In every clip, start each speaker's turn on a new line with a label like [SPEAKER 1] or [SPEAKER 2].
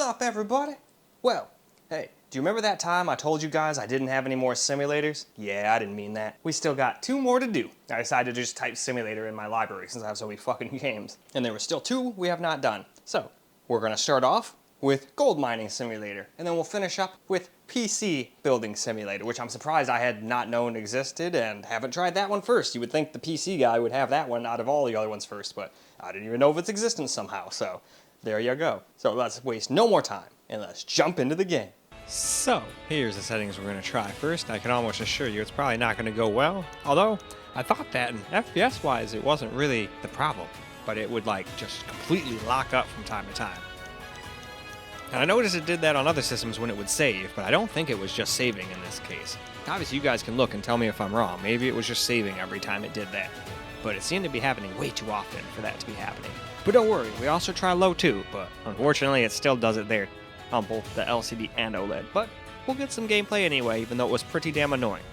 [SPEAKER 1] up, everybody? Well, hey, do you remember that time I told you guys I didn't have any more simulators? Yeah, I didn't mean that. We still got 2 more to do. I decided to just type simulator in my library since I have so many fucking games. And there were still 2 we have not done. So, we're gonna start off with Gold Mining Simulator, and then we'll finish up with PC Building Simulator, which I'm surprised I had not known existed and haven't tried that one first. You would think the PC guy would have that one out of all the other ones first, but I didn't even know of its existence somehow, so there you go. So let's waste no more time, and let's jump into the game. So, here's the settings we're going to try first. I can almost assure you it's probably not going to go well, although I thought that in FPS-wise it wasn't really the problem, but it would like just completely lock up from time to time. And I noticed it did that on other systems when it would save, but I don't think it was just saving in this case. Obviously you guys can look and tell me if I'm wrong. Maybe it was just saving every time it did that. But it seemed to be happening way too often for that to be happening. But don't worry, we also try low too, but unfortunately it still does it there on both the LCD and OLED. But we'll get some gameplay anyway, even though it was pretty damn annoying.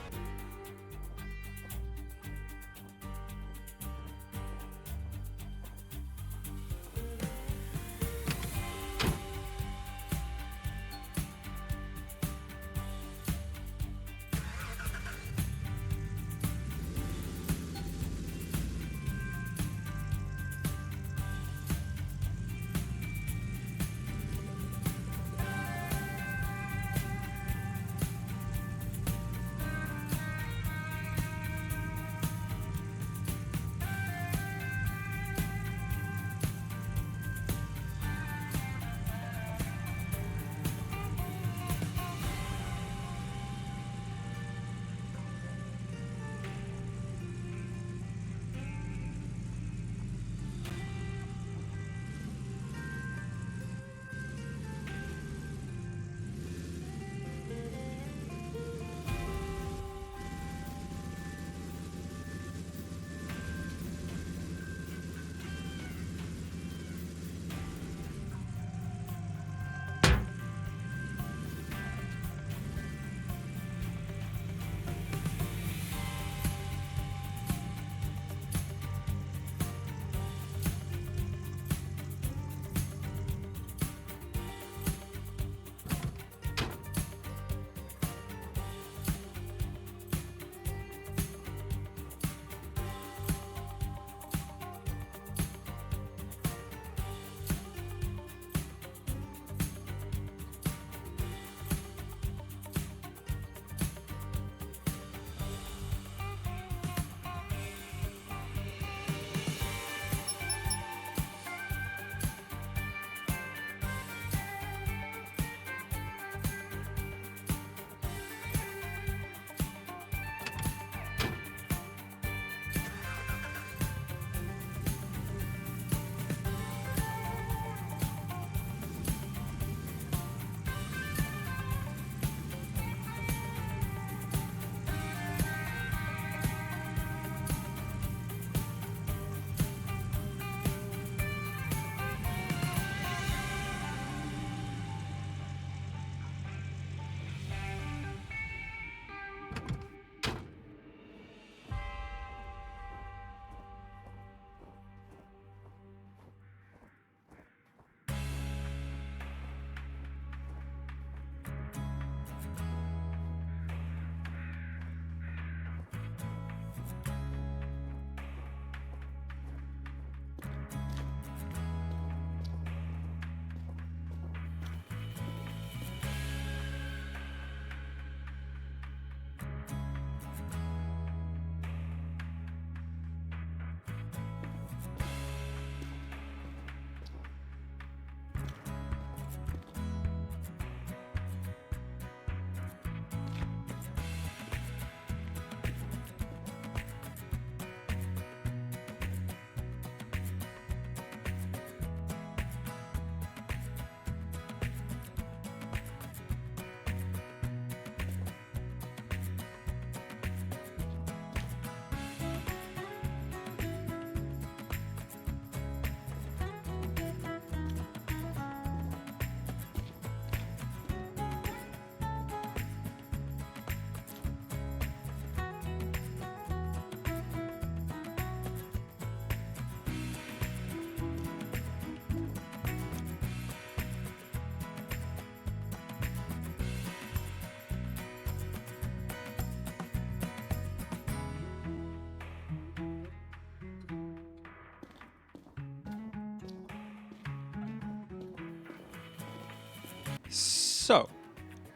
[SPEAKER 2] So,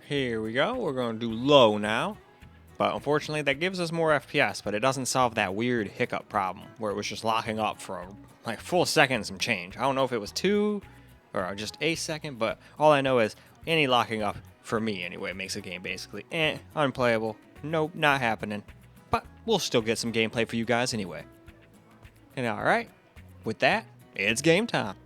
[SPEAKER 2] here we go. We're going to do low now. But unfortunately, that gives us more FPS, but it doesn't solve that weird hiccup problem where it was just locking up for like a full second and some change. I don't know if it was 2 or just a second, but all I know is any locking up, for me anyway, makes a game basically unplayable. Nope, not happening. But we'll still get some gameplay for you guys anyway. And alright, with that, it's game time.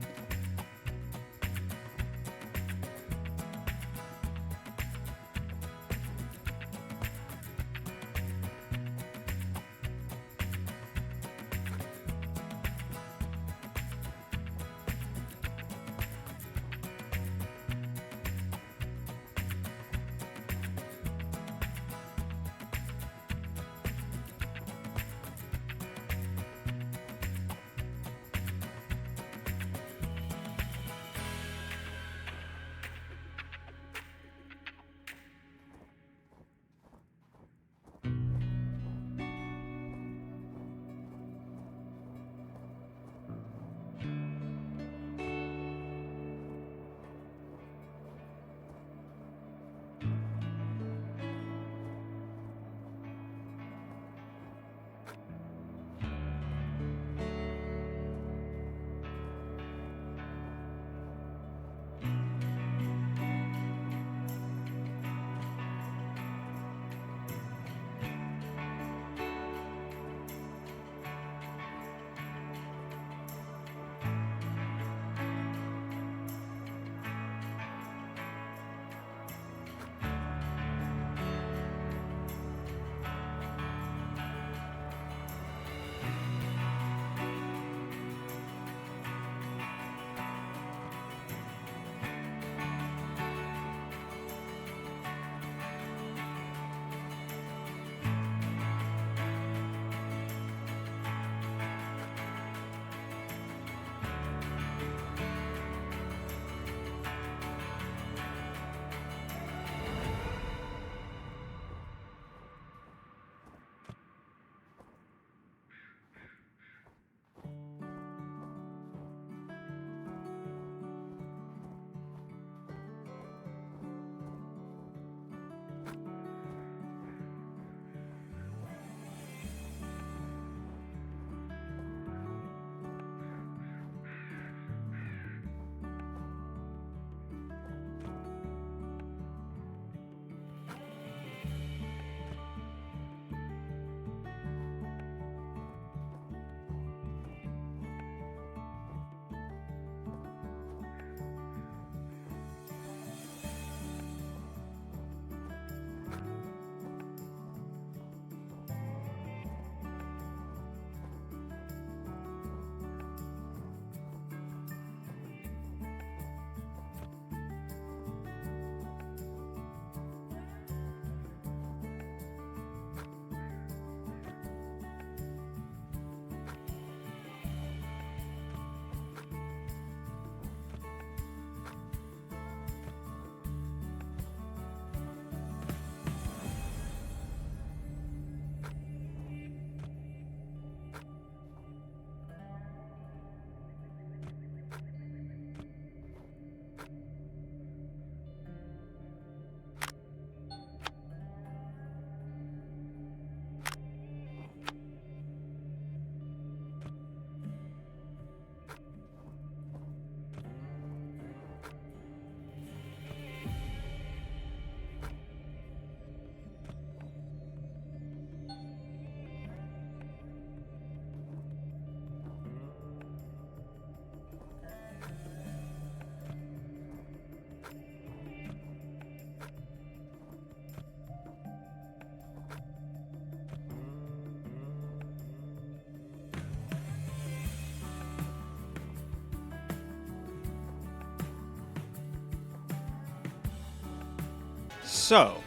[SPEAKER 2] So,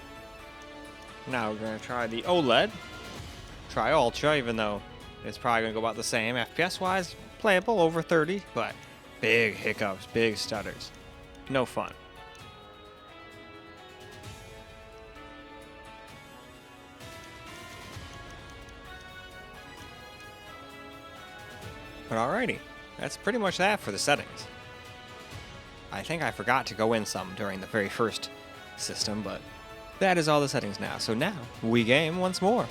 [SPEAKER 2] now we're going to try the OLED. Try Ultra, even though it's probably going to go about the same. FPS-wise, playable, over 30, but big hiccups, big stutters. No fun. But alrighty, that's pretty much that for the settings. I think I forgot to go in some during the very first system, but that is all the settings now. So now, we game once more.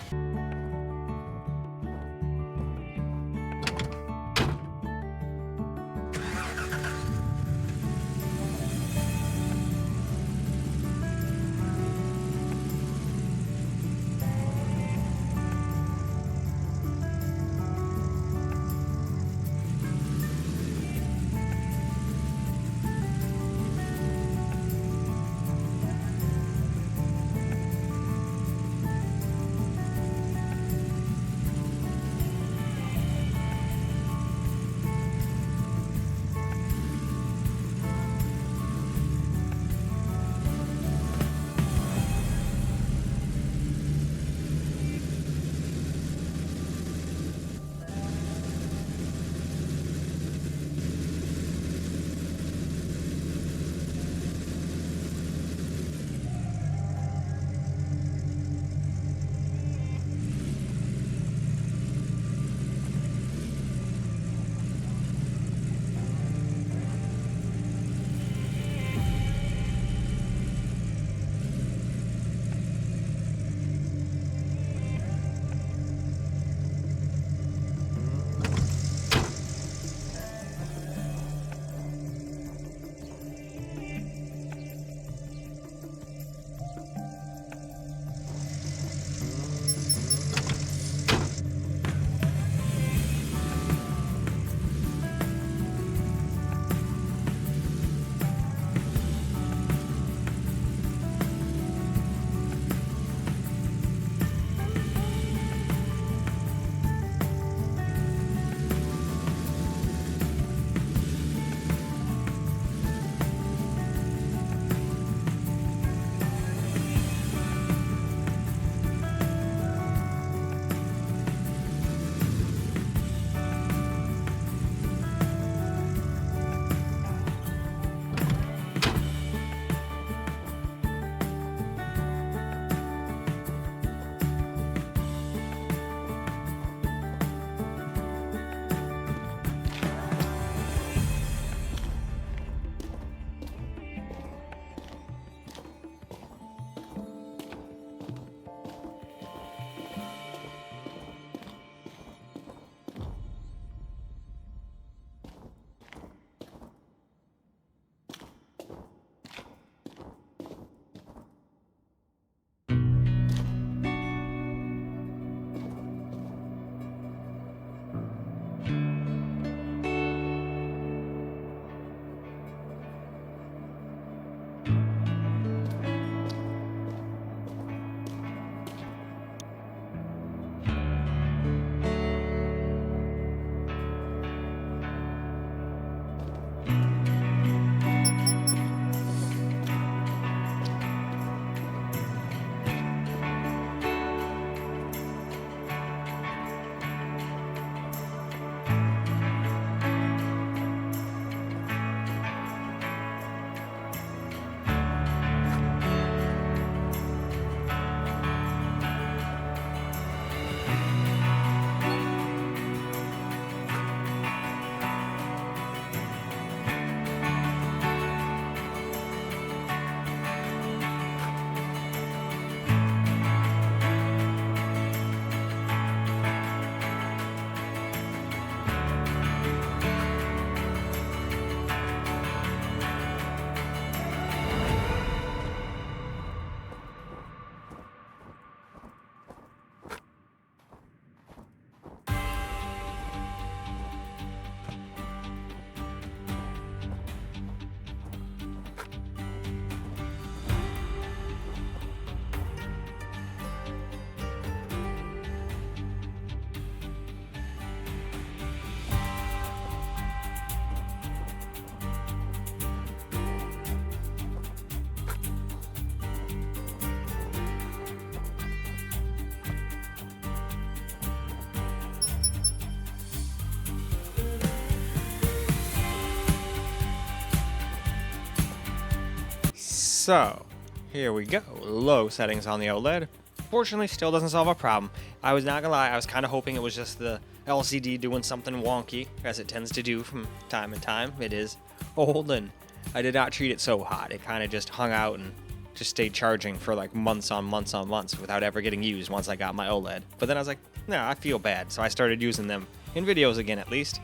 [SPEAKER 2] So, here we go. Low settings on the OLED. Fortunately, still doesn't solve our problem. I was not gonna lie, I was kind of hoping it was just the LCD doing something wonky, as it tends to do from time to time. It is old and I did not treat it so hot. It kind of just hung out and just stayed charging for like months on months on months without ever getting used once I got my OLED. But then I was like, no, I feel bad. So I started using them in videos again at least.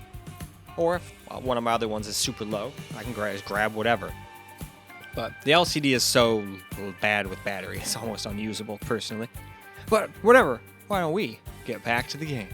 [SPEAKER 2] Or if one of my other ones is super low, I can just grab whatever. But the LCD is so bad with battery, it's almost unusable personally. But whatever, why don't we get back to the game?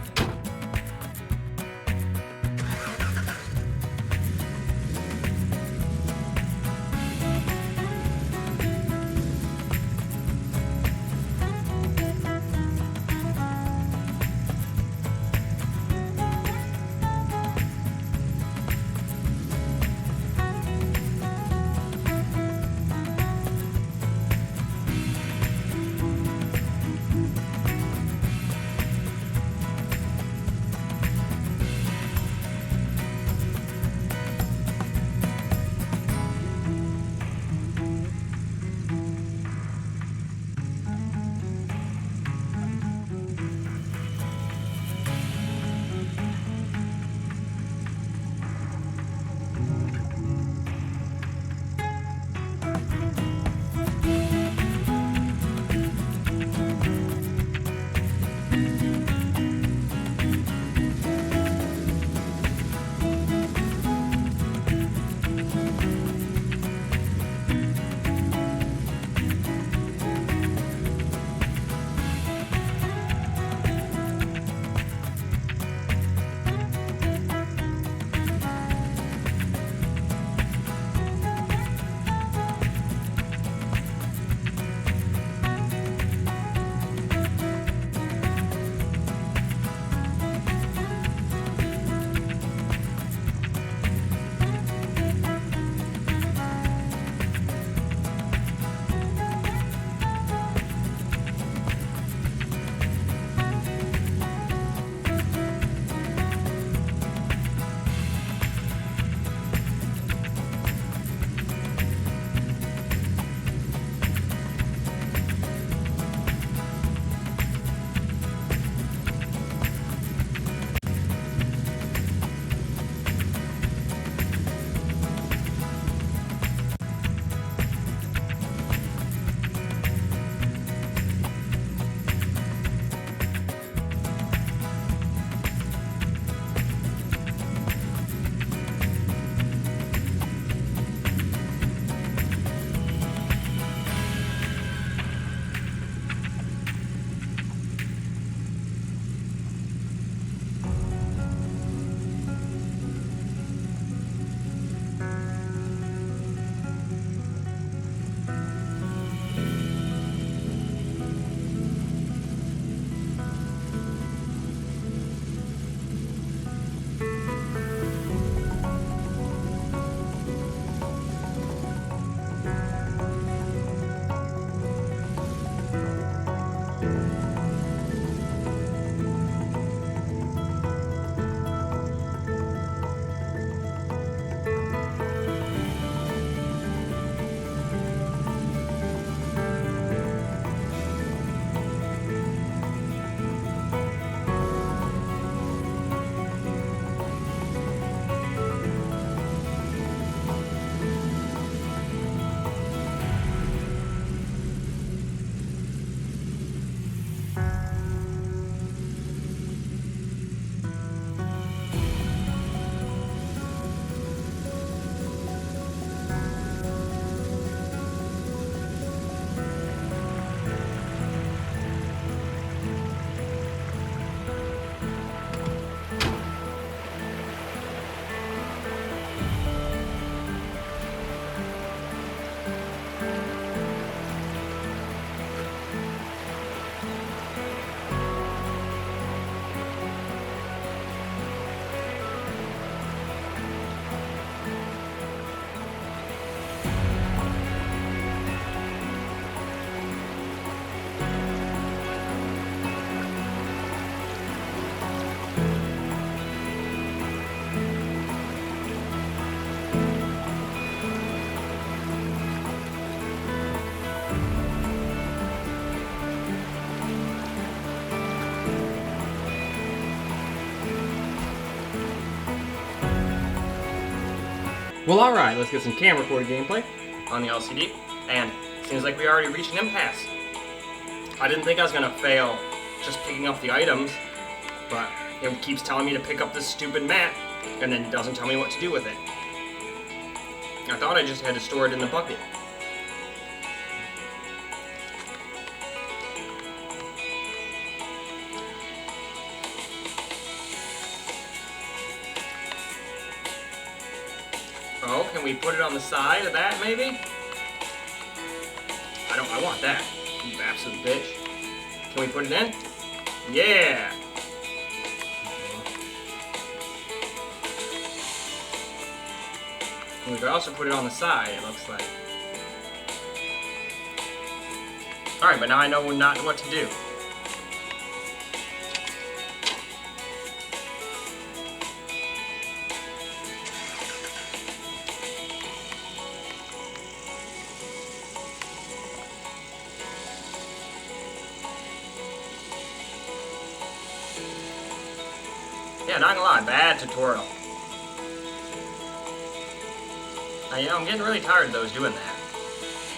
[SPEAKER 1] Well, alright, let's get some camera recorded gameplay on the LCD, and seems like we already reached an impasse. I didn't think I was gonna fail just picking up the items, but it keeps telling me to pick up this stupid mat, and then it doesn't tell me what to do with it. I thought I just had to store it in the bucket. Oh, can we put it on the side of that, maybe? I want that, you absolute bitch. Can we put it in? Yeah! And we could also put it on the side, it looks like. Alright, but now I know not what to do. Yeah, not gonna lie, bad tutorial. I'm getting really tired of those doing that.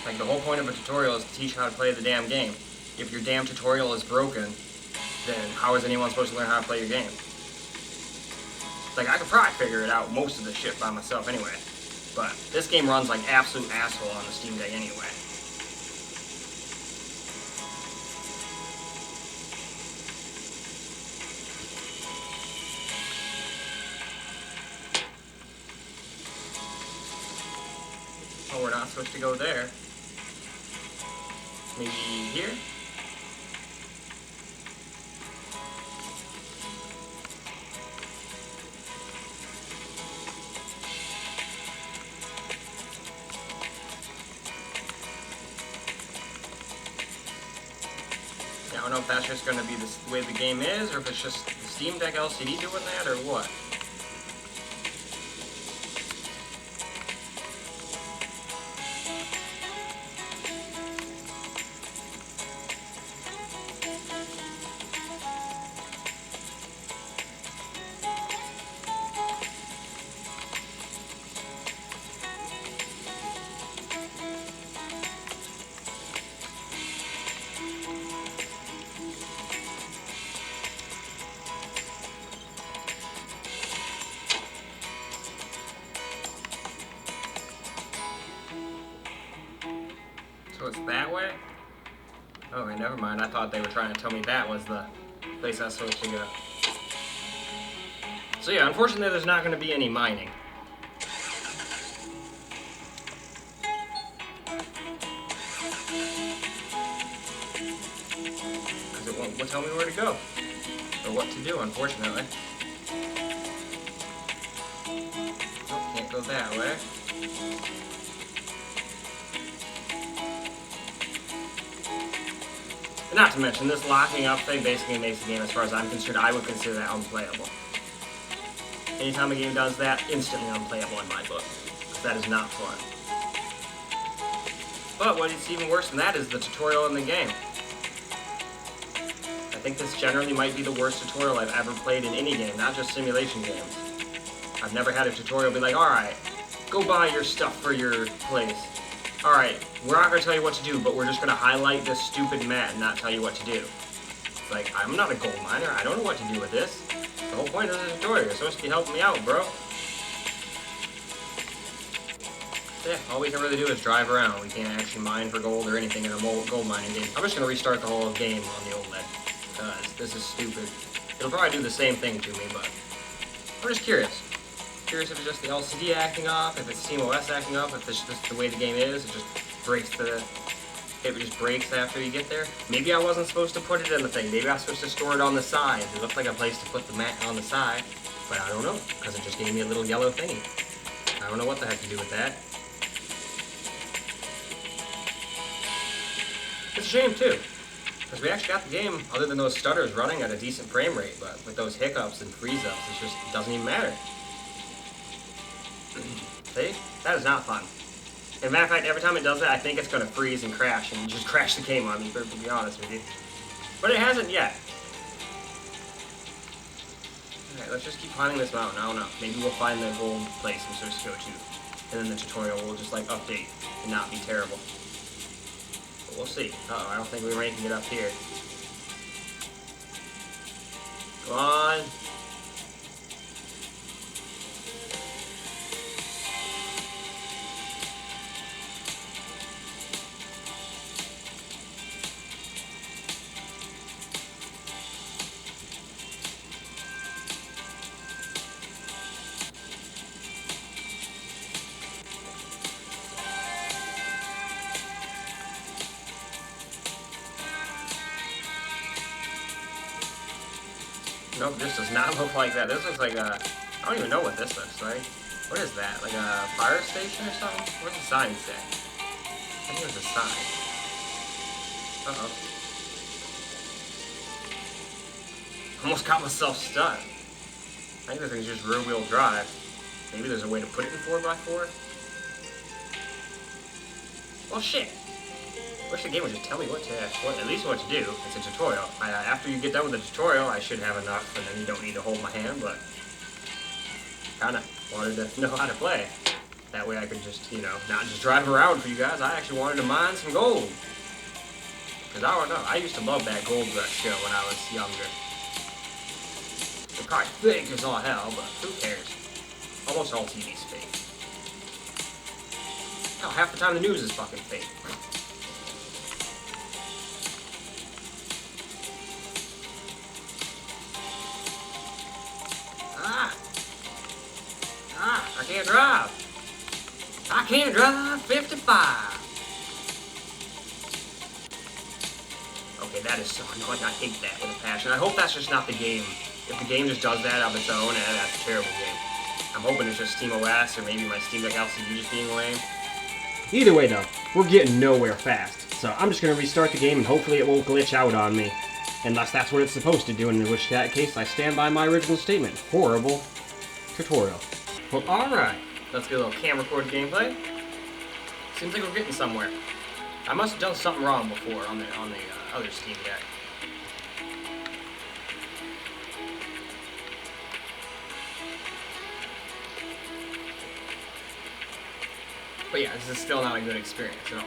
[SPEAKER 1] Like, the whole point of a tutorial is to teach how to play the damn game. If your damn tutorial is broken, then how is anyone supposed to learn how to play your game? Like, I could probably figure it out most of the shit by myself anyway. But this game runs like absolute asshole on the Steam Deck anyway. Oh, we're not supposed to go there. Maybe here? Yeah, I don't know if that's just going to be the way the game is, or if it's just the Steam Deck LCD doing that, or what. So it's that way? Oh, wait, never mind. I thought they were trying to tell me that was the place I was supposed to go. So yeah, unfortunately there's not going to be any mining. Because it won't tell me where to go. Or what to do, unfortunately. Oh, can't go that way. And not to mention, this locking up thing basically makes the game, as far as I'm concerned, I would consider that unplayable. Anytime a game does that, instantly unplayable in my book. Because that is not fun. But what is even worse than that is the tutorial in the game. I think this generally might be the worst tutorial I've ever played in any game, not just simulation games. I've never had a tutorial be like, alright, go buy your stuff for your place. Alright, we're not going to tell you what to do, but we're just going to highlight this stupid mat and not tell you what to do. It's like, I'm not a gold miner, I don't know what to do with this. The whole point of the tutorial, you're supposed to be helping me out, bro. Yeah, all we can really do is drive around. We can't actually mine for gold or anything in a gold mining game. I'm just going to restart the whole game on the OLED, because this is stupid. It'll probably do the same thing to me, but I'm just curious. Curious if it's just the LCD acting up, if it's SteamOS acting up, if it's just the way the game is, it just breaks it just breaks after you get there. Maybe I wasn't supposed to put it in the thing. Maybe I was supposed to store it on the side. It looked like a place to put the mat on the side, but I don't know, because it just gave me a little yellow thingy. I don't know what the heck to do with that. It's a shame too, because we actually got the game, other than those stutters, running at a decent frame rate, but with those hiccups and freeze-ups, it doesn't even matter. See? That is not fun. As a matter of fact, every time it does that, I think it's going to freeze and crash, and just crash the game on me, to be honest with you. But it hasn't yet. Alright, let's just keep climbing this mountain. I don't know. Maybe we'll find the gold place I'm supposed to go to. and then the tutorial will just like update and not be terrible. But we'll see. Uh-oh, I don't think we're making it up here. Come on. Nope, this does not look like that. This looks like a... I don't even know what this looks like. What is that? Like a fire station or something? Where's the sign say? I think there's a sign. Uh-oh. Almost got myself stuck. I think this thing's just rear-wheel drive. Maybe there's a way to put it in 4x4? Well, shit. Wish the game would just tell me at least what to do. It's a tutorial. After you get done with the tutorial, I should have enough, and then you don't need to hold my hand, but kinda wanted to know how to play. That way I could just, you know, not just drive around for you guys. I actually wanted to mine some gold. Because I don't know, I used to love that Gold Rush show when I was younger. It's probably fake as all hell, but who cares? Almost all TV's fake. Hell, half the time the news is fucking fake. I can't drive. I can't drive 55. Okay, that is so annoying. I hate that with a passion. I hope that's just not the game. If the game just does that of its own, that's a terrible game. I'm hoping it's just Steam OS or maybe my Steam Deck LCD just being lame. Either way, though, we're getting nowhere fast. So I'm just going to restart the game and hopefully it won't glitch out on me. Unless that's what it's supposed to do, in which case I stand by my original statement. Horrible tutorial. Well, alright. Let's get a little camera recorded gameplay. Seems like we're getting somewhere. I must have done something wrong before on the other Steam Deck. But yeah, this is still not a good experience at all.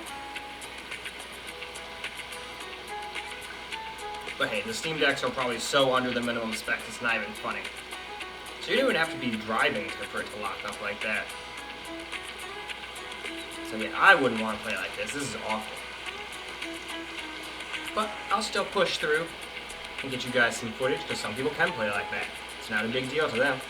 [SPEAKER 1] But hey, the Steam Decks are probably so under the minimum spec, it's not even funny. So you don't even have to be driving for it to lock up like that. So yeah, I wouldn't want to play like this. This is awful. But I'll still push through and get you guys some footage, because some people can play like that. It's not a big deal to them.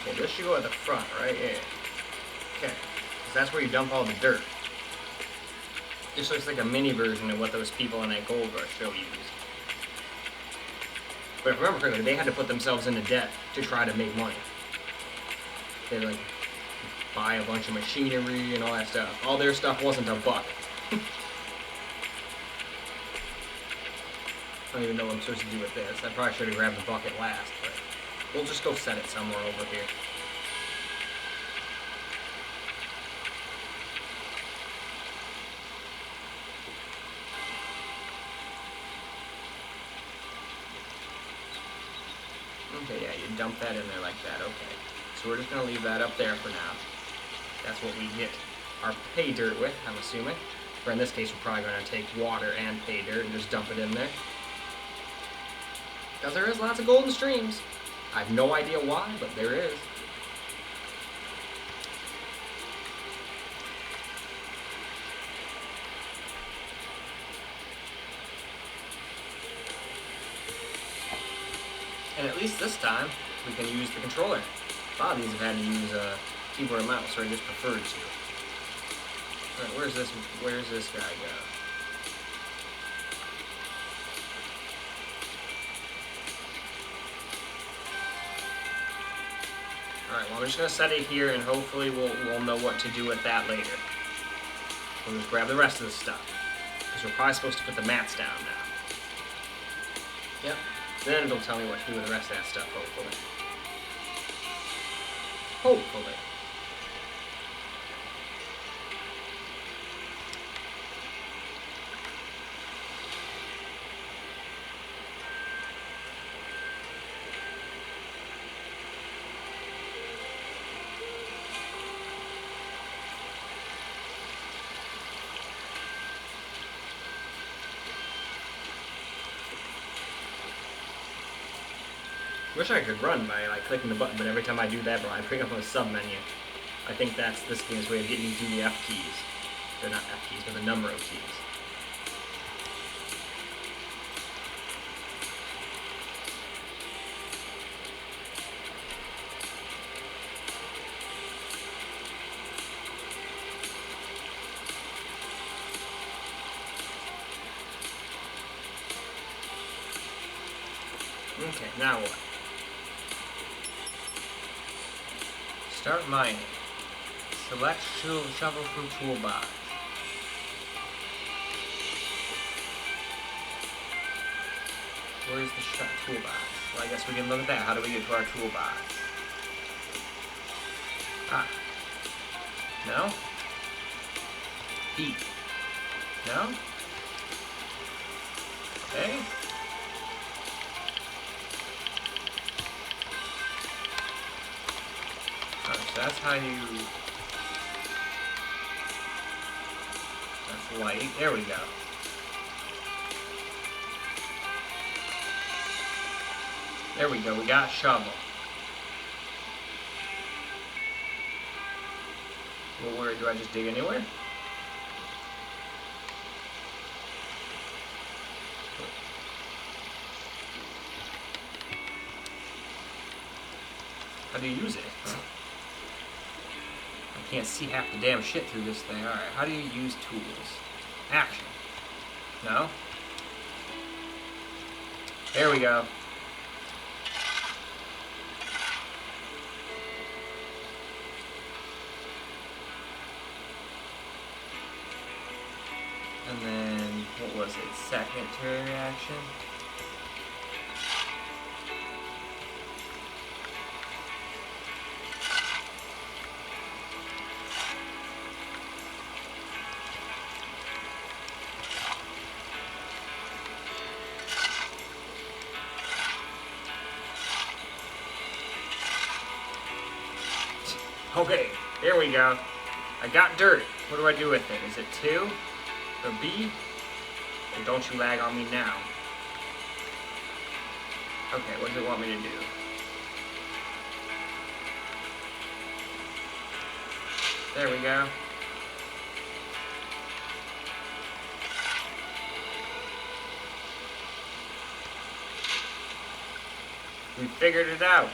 [SPEAKER 1] Okay, this should go at the front, right? Yeah. Okay. Because that's where you dump all the dirt. This looks like a mini version of what those people in that Gold Rush show used. But if I remember correctly, they had to put themselves into debt to try to make money. They like buy a bunch of machinery and all that stuff. All their stuff wasn't a buck. I don't even know what I'm supposed to do with this. I probably should have grabbed the bucket last, but we'll just go set it somewhere over here. Okay, yeah, you dump that in there like that, okay. So we're just going to leave that up there for now. That's what we get our pay dirt with, I'm assuming. Or in this case, we're probably going to take water and pay dirt and just dump it in there. Because there is lots of golden streams. I have no idea why, but there is. And at least this time, we can use the controller. A lot of these have had to use a keyboard and mouse, or I just preferred to. Alright, where's this guy go? Alright, well I'm just going to set it here and hopefully we'll know what to do with that later. We'll just grab the rest of the stuff. Because we're probably supposed to put the mats down now. Yep. Then it'll tell me what to do with the rest of that stuff, hopefully. Hopefully. Wish I could run by like clicking the button, but every time I do that, bro, I bring up a sub menu. I think that's this game's way of getting you through the F keys. They're not F keys, but the number of keys. Okay, now what? Start mining. Select shovel from toolbox. Where's the toolbox? Well, I guess we can look at that. How do we get to our toolbox? Ah. No? E. No? A? Oh, so that's how you... That's light. There we go. There we go. We got shovel. Well, where do I just dig anywhere? How do you use it? I can't see half the damn shit through this thing. Alright, how do you use tools? Action. No? There we go. And then, what was it? Secondary action? Okay, there we go. I got dirt. What do I do with it? Is it 2? Or B? And don't you lag on me now. Okay, what does it want me to do? There we go. We figured it out.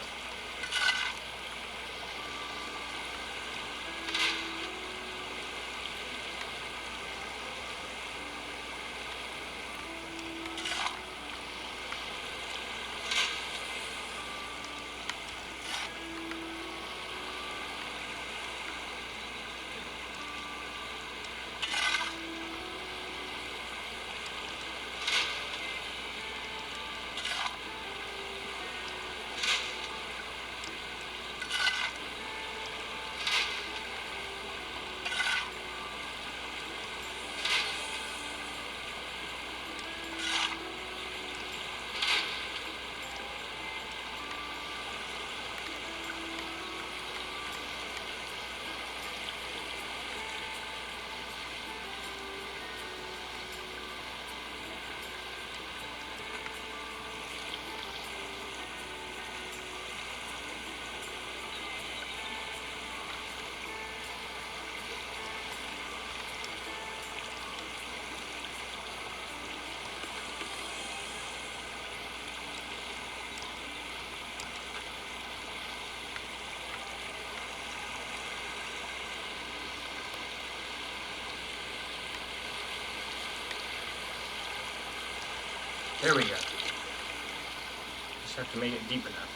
[SPEAKER 1] There we go. Just have to make it deep enough.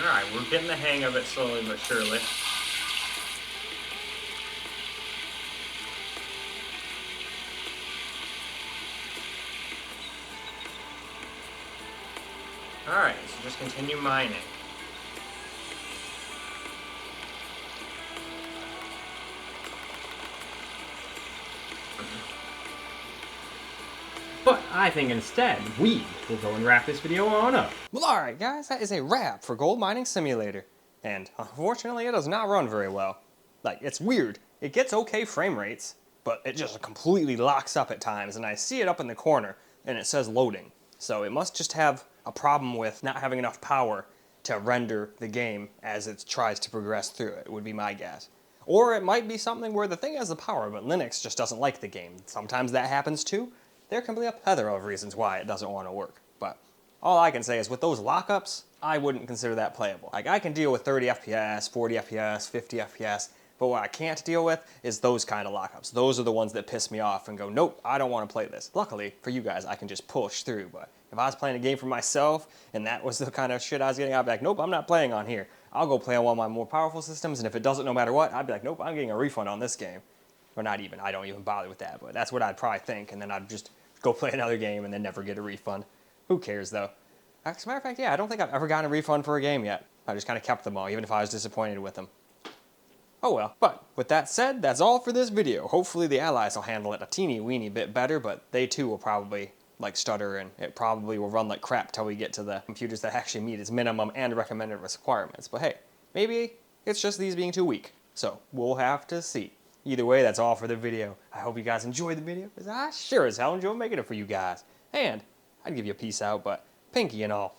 [SPEAKER 1] Alright, we're getting the hang of it slowly but surely.
[SPEAKER 2] just continue mining. But I think instead, we will go and wrap this video on up.
[SPEAKER 1] Well, alright guys, that is a wrap for Gold Mining Simulator. And unfortunately, it does not run very well. Like, it's weird. It gets okay frame rates, but it just completely locks up at times, and I see it up in the corner, and it says loading. So it must just have a problem with not having enough power to render the game as it tries to progress through it, would be my guess. Or it might be something where the thing has the power, but Linux just doesn't like the game. Sometimes that happens too. There can be a plethora of reasons why it doesn't want to work. But all I can say is with those lockups, I wouldn't consider that playable. Like, I can deal with 30 FPS, 40 FPS, 50 FPS, but what I can't deal with is those kind of lockups. Those are the ones that piss me off and go, nope, I don't want to play this. Luckily, for you guys, I can just push through, but if I was playing a game for myself and that was the kind of shit I was getting, I'd be like, nope, I'm not playing on here. I'll go play on one of my more powerful systems, and if it doesn't no matter what, I'd be like, nope, I'm getting a refund on this game. Or not even, I don't even bother with that, but that's what I'd probably think, and then I'd just go play another game and then never get a refund. Who cares though? As a matter of fact, yeah, I don't think I've ever gotten a refund for a game yet. I just kind of kept them all, even if I was disappointed with them. Oh well. But with that said, that's all for this video. Hopefully the Allies will handle it a teeny weeny bit better, but they too will probably like stutter, and it probably will run like crap till we get to the computers that actually meet its minimum and recommended requirements. But hey, maybe it's just these being too weak. So we'll have to see. Either way, that's all for the video. I hope you guys enjoyed the video, because I sure as hell enjoyed making it for you guys. And I'd give you a peace out, but pinky and all.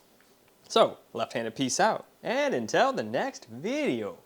[SPEAKER 1] So, left-handed peace out, and until the next video.